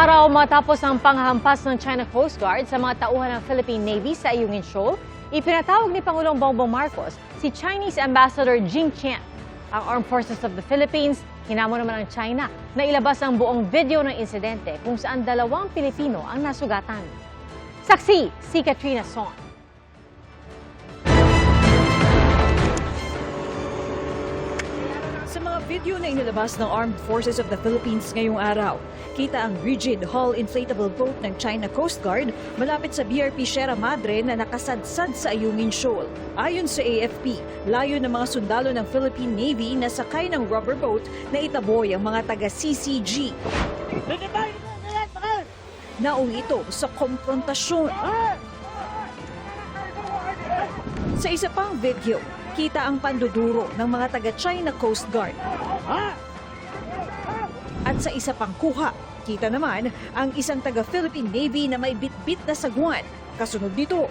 araw matapos ang panghahampas ng China Coast Guard sa mga tauhan ng Philippine Navy sa Ayungin Shoal, ipinatawag ni Pangulong Bongbong Marcos si Chinese Ambassador Jing Qian. Ang Armed Forces of the Philippines, hinamon naman ng China na ilabas ang buong video ng insidente kung saan 2 Pilipino ang nasugatan. Saksi, si Katrina Son. Sa mga video na inilabas ng Armed Forces of the Philippines ngayong araw, kita ang rigid hull inflatable boat ng China Coast Guard malapit sa BRP Sierra Madre na nakasadsad sa Ayungin Shoal. Ayon sa AFP, layo ng mga sundalo ng Philippine Navy na sakay ng rubber boat na itaboy ang mga taga-CCG. Nauwi ito sa komprontasyon. Sa isa pang video, kita ang panduduro ng mga taga-China Coast Guard. At sa isa pang kuha, kita naman ang isang taga-Philippine Navy na may bitbit na sagwan. Kasunod nito,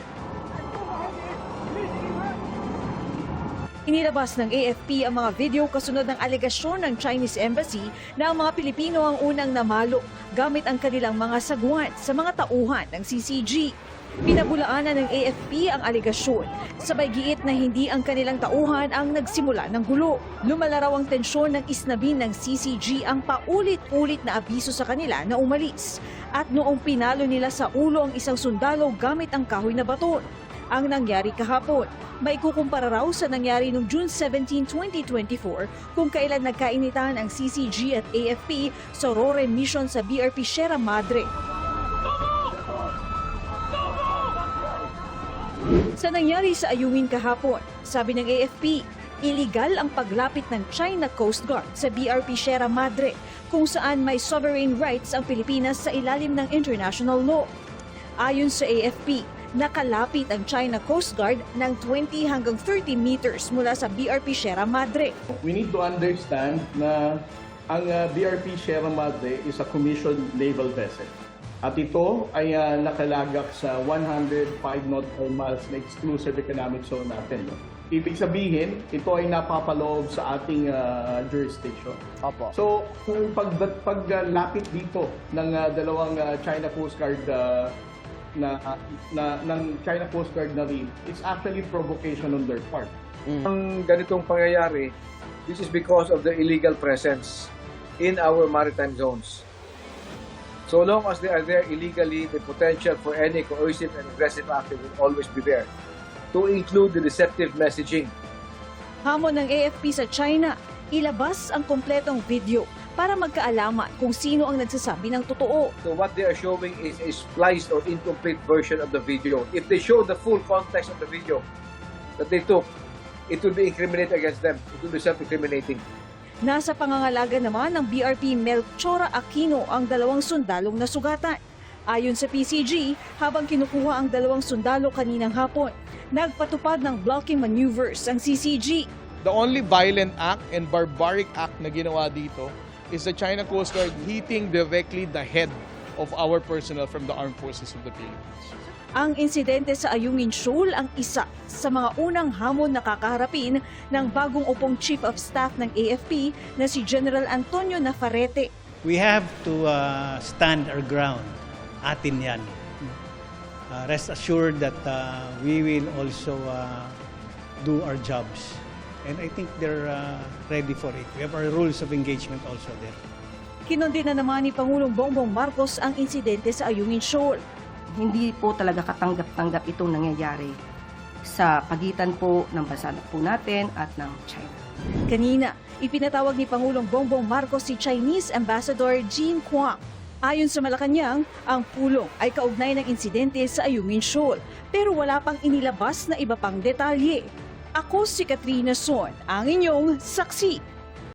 inilabas ng AFP ang mga video kasunod ng alegasyon ng Chinese Embassy na ang mga Pilipino ang unang namalo gamit ang kanilang mga sagwan sa mga tauhan ng CCG. Pinabulaanan ng AFP ang alegasyon, sabay giit na hindi ang kanilang tauhan ang nagsimula ng gulo. Lumala raw ang tensyon ng isnabin ng CCG ang paulit-ulit na abiso sa kanila na umalis. At noong pinalo nila sa ulo ang isang sundalo gamit ang kahoy na baton. Ang nangyari kahapon, may kukumpara raw sa nangyari noong June 17, 2024 kung kailan nagkainitan ang CCG at AFP sa RORE mission sa BRP Sierra Madre. Sa nangyari sa Ayungin kahapon, sabi ng AFP, illegal ang paglapit ng China Coast Guard sa BRP Sierra Madre kung saan may sovereign rights ang Pilipinas sa ilalim ng international law. Ayon sa AFP, nakalapit ang China Coast Guard ng 20 hanggang 30 meters mula sa BRP Sierra Madre. We need to understand na ang BRP Sierra Madre is a commissioned naval vessel. At ito ay nakalagak sa 105 nautical miles na exclusive economic zone natin. No? Ibig sabihin, ito ay napapaloob sa ating jurisdiction. Opo. So, kung paglapit dito ng dalawang China Coast Guard ng China Coast Guard Navy, it's actually provocation on their part. Ang ganitong pangyayari, this is because of the illegal presence in our maritime zones. So long as they are there illegally, the potential for any coercive and aggressive action will always be there, to include the deceptive messaging. Hamon ng AFP sa China, ilabas ang kompletong video para magkaalaman kung sino ang nagsasabi ng totoo. So what they are showing is a spliced or incomplete version of the video. If they show the full context of the video that they took, it will be incriminated against them. It will be self-incriminating. Nasa pangangalaga naman ng BRP Melchora Aquino ang 2 sundalong nasugatan. Ayon sa PCG, habang kinukuha ang 2 sundalo kaninang hapon, nagpatupad ng blocking maneuvers ang CCG. The only violent act and barbaric act na ginawa dito is the China Coast Guard hitting directly the head of our personnel from the Armed Forces of the Philippines. Ang insidente sa Ayungin Shoal ang isa sa mga unang hamon na kakaharapin ng bagong upong Chief of Staff ng AFP na si General Antonio Nafarrete. We have to stand our ground. Atin yan. Rest assured that we will also do our jobs. And I think they're ready for it. We have our rules of engagement also there. Kinondena naman ni Pangulong Bongbong Marcos ang insidente sa Ayungin Shoal. Hindi po talaga katanggap-tanggap itong nangyayari sa pagitan po ng bansa po natin at ng China. Kanina, ipinatawag ni Pangulong Bongbong Marcos si Chinese Ambassador Jing Qian. Ayon sa Malacanang, ang pulong ay kaugnay ng insidente sa Ayungin Shoal, pero wala pang inilabas na iba pang detalye. Ako si Katrina Son, ang inyong saksi.